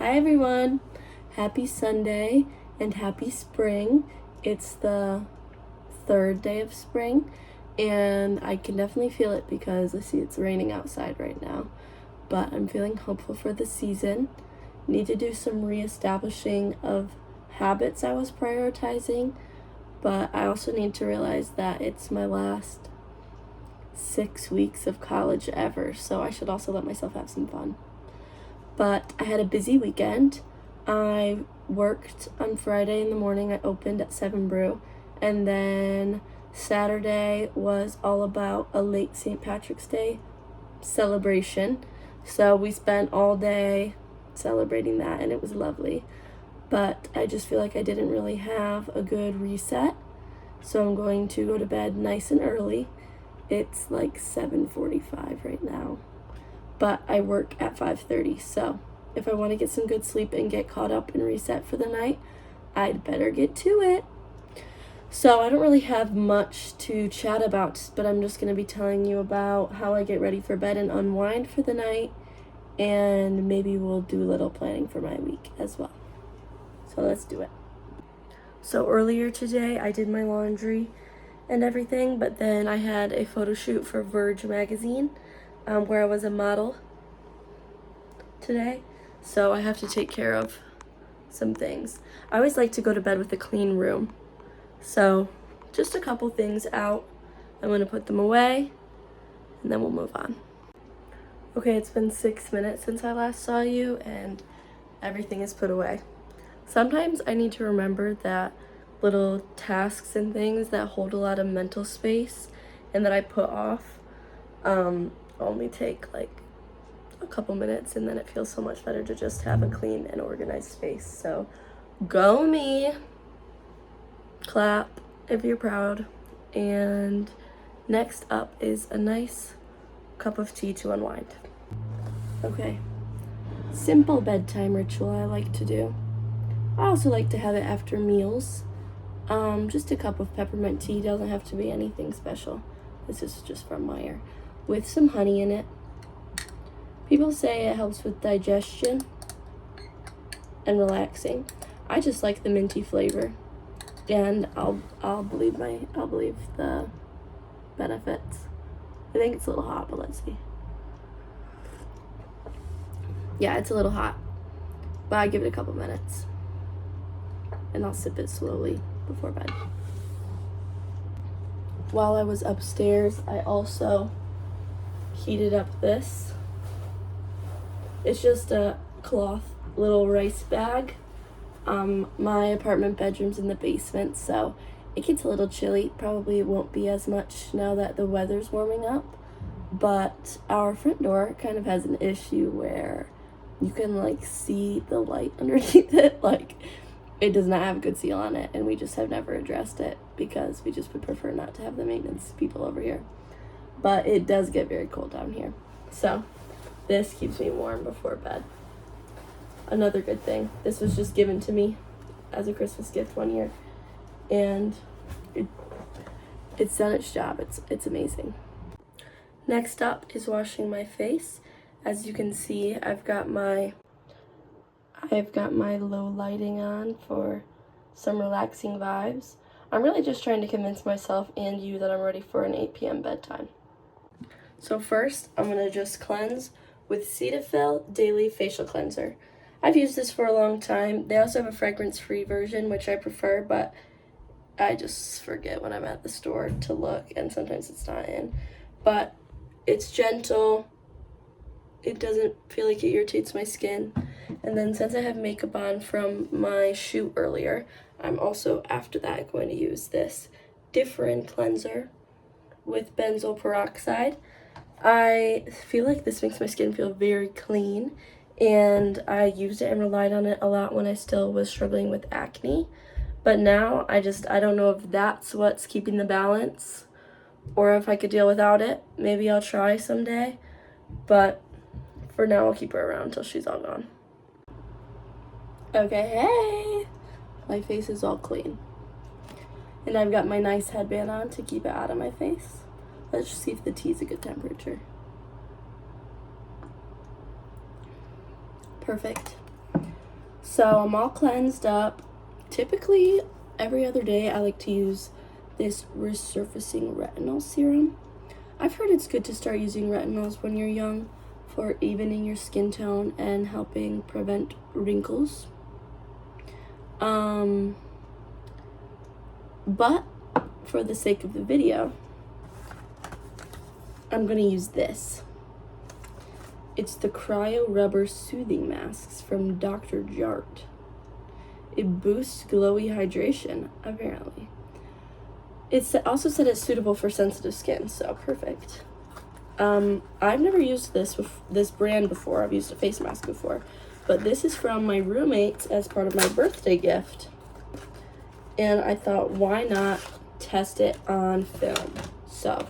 Hi everyone! Happy Sunday and happy spring. It's the third day of spring and I can definitely feel it because I see it's raining outside right now. But I'm feeling hopeful for the season. Need to do some reestablishing of habits I was prioritizing, but I also need to realize that it's my last 6 weeks of college ever, so I should also let myself have some fun. But I had a busy weekend. I worked on Friday in the morning. I opened at 7 Brew. And then Saturday was all about a late St. Patrick's Day celebration. So we spent all day celebrating that and it was lovely. But I just feel like I didn't really have a good reset. So I'm going to go to bed nice and early. It's like 7:45 right now. But I work at 5:30, so if I want to get some good sleep and get caught up and reset for the night, I'd better get to it. So I don't really have much to chat about, but I'm just going to be telling you about how I get ready for bed and unwind for the night, and maybe we'll do a little planning for my week as well. So let's do it. So earlier today, I did my laundry and everything, but then I had a photo shoot for Verge magazine, where I was a model today, so I have to take care of some things. I always like to go to bed with a clean room, so just a couple things out. I'm going to put them away and then we'll move on. Okay, it's been 6 minutes since I last saw you and everything is put away. Sometimes I need to remember that little tasks and things that hold a lot of mental space and that I put off only take like a couple minutes, and then it feels so much better to just have a clean and organized space. So go me, clap if you're proud. And next up is a nice cup of tea to unwind. Okay, simple bedtime ritual I like to do. I also like to have it after meals. Just a cup of peppermint tea, doesn't have to be anything special. This is just from Meyer, with some honey in it. People say it helps with digestion and relaxing. I just like the minty flavor, and I'll believe the benefits. I think it's a little hot, but let's see. Yeah, it's a little hot, but I give it a couple minutes, and I'll sip it slowly before bed. While I was upstairs, I also heated up this. It's just a cloth little rice bag. My apartment bedroom's in the basement, so it gets a little chilly. Probably won't be as much now that the weather's warming up, but our front door kind of has an issue where you can like see the light underneath it. Like, it does not have a good seal on it, and we just have never addressed it because we just would prefer not to have the maintenance people over here. But it does get very cold down here, so this keeps me warm before bed. Another good thing, this was just given to me as a Christmas gift one year, and it's done its job. It's amazing. Next up is washing my face. As you can see, I've got my low lighting on for some relaxing vibes. I'm really just trying to convince myself and you that I'm ready for an 8 p.m. bedtime. So first, I'm going to just cleanse with Cetaphil Daily Facial Cleanser. I've used this for a long time. They also have a fragrance-free version, which I prefer, but I just forget when I'm at the store to look, and sometimes it's not in. But it's gentle. It doesn't feel like it irritates my skin. And then since I have makeup on from my shoot earlier, I'm also, after that, going to use this different cleanser with benzoyl peroxide. I feel like this makes my skin feel very clean, and I used it and relied on it a lot when I still was struggling with acne. But now I don't know if that's what's keeping the balance or if I could deal without it. Maybe I'll try someday, but for now I'll keep her around until she's all gone. Okay, hey! My face is all clean. And I've got my nice headband on to keep it out of my face. Let's just see if the tea's a good temperature. Perfect. So I'm all cleansed up. Typically, every other day I like to use this resurfacing retinol serum. I've heard it's good to start using retinols when you're young for evening your skin tone and helping prevent wrinkles. But for the sake of the video, I'm gonna use this. It's the Cryo Rubber Soothing Masks from Dr. Jart. It boosts glowy hydration, apparently. It's also said it's suitable for sensitive skin, so perfect. I've never used this brand before. I've used a face mask before, but this is from my roommates as part of my birthday gift. And I thought, why not test it on film? So,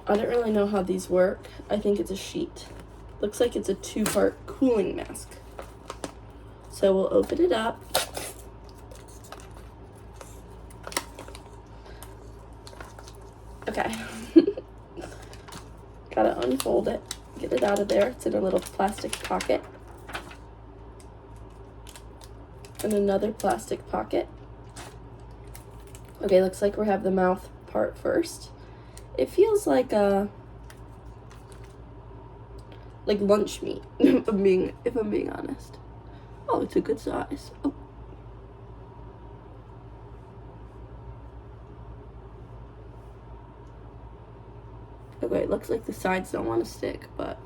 I don't really know how these work. I think it's a sheet. Looks like it's a 2-part cooling mask. So we'll open it up. Okay. Gotta unfold it, get it out of there. It's in a little plastic pocket. And another plastic pocket. Okay, looks like we have the mouth part first. It feels like lunch meat, if I'm being honest. Oh, it's a good size. Oh. Okay, it looks like the sides don't want to stick, but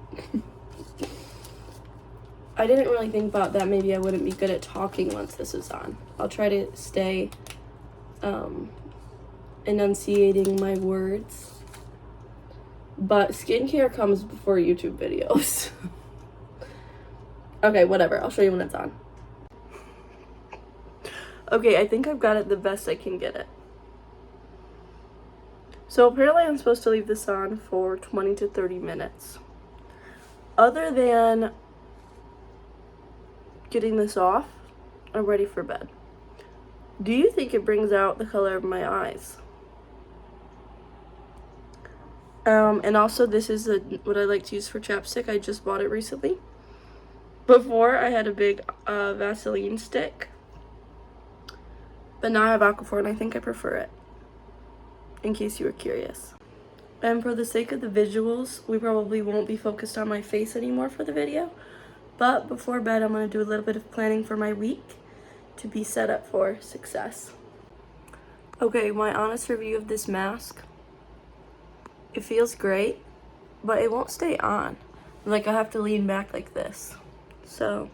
I didn't really think about that. Maybe I wouldn't be good at talking once this is on. I'll try to stay enunciating my words. But skincare comes before YouTube videos. Okay, whatever. I'll show you when it's on. Okay, I think I've got it the best I can get it. So apparently I'm supposed to leave this on for 20 to 30 minutes. Other than getting this off, I'm ready for bed. Do you think it brings out the color of my eyes? And also this is what I like to use for chapstick. I just bought it recently. Before I had a big Vaseline stick, but now I have Aquaphor and I think I prefer it, in case you were curious. And for the sake of the visuals, we probably won't be focused on my face anymore for the video, but before bed I'm going to do a little bit of planning for my week to be set up for success. Okay, my honest review of this mask. It feels great, but it won't stay on. Like, I have to lean back like this. So,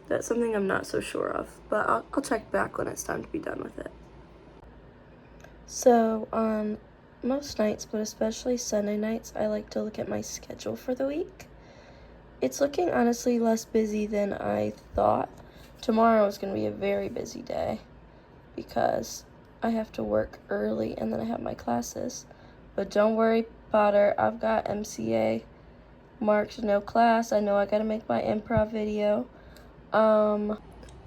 that's something I'm not so sure of. But I'll check back when it's time to be done with it. So, on most nights, but especially Sunday nights, I like to look at my schedule for the week. It's looking honestly less busy than I thought. Tomorrow is going to be a very busy day because I have to work early and then I have my classes. But don't worry, Potter, I've got MCA marked no class. I know I gotta make my improv video. But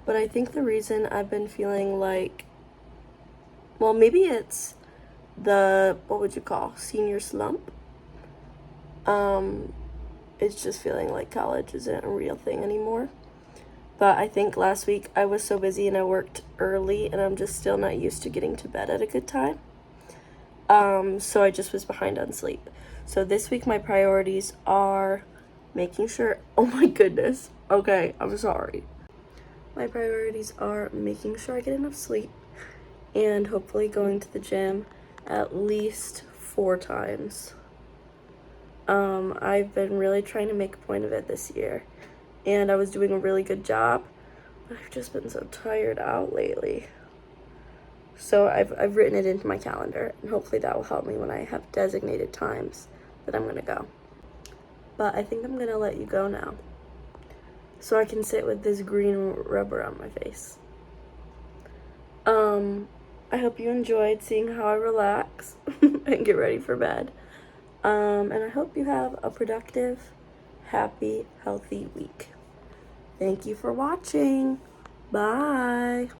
I think the reason I've been feeling like, well, maybe it's the, what would you call, senior slump? It's just feeling like college isn't a real thing anymore. But I think last week I was so busy and I worked early and I'm just still not used to getting to bed at a good time. So I just was behind on sleep. So this week my priorities are making sure, oh my goodness, okay, I'm sorry. My priorities are making sure I get enough sleep and hopefully going to the gym at least 4 times. I've been really trying to make a point of it this year and I was doing a really good job, but I've just been so tired out lately. So I've written it into my calendar, and hopefully that will help me when I have designated times that I'm gonna go. But I think I'm gonna let you go now, so I can sit with this green rubber on my face. I hope you enjoyed seeing how I relax and get ready for bed. And I hope you have a productive, happy, healthy week. Thank you for watching. Bye.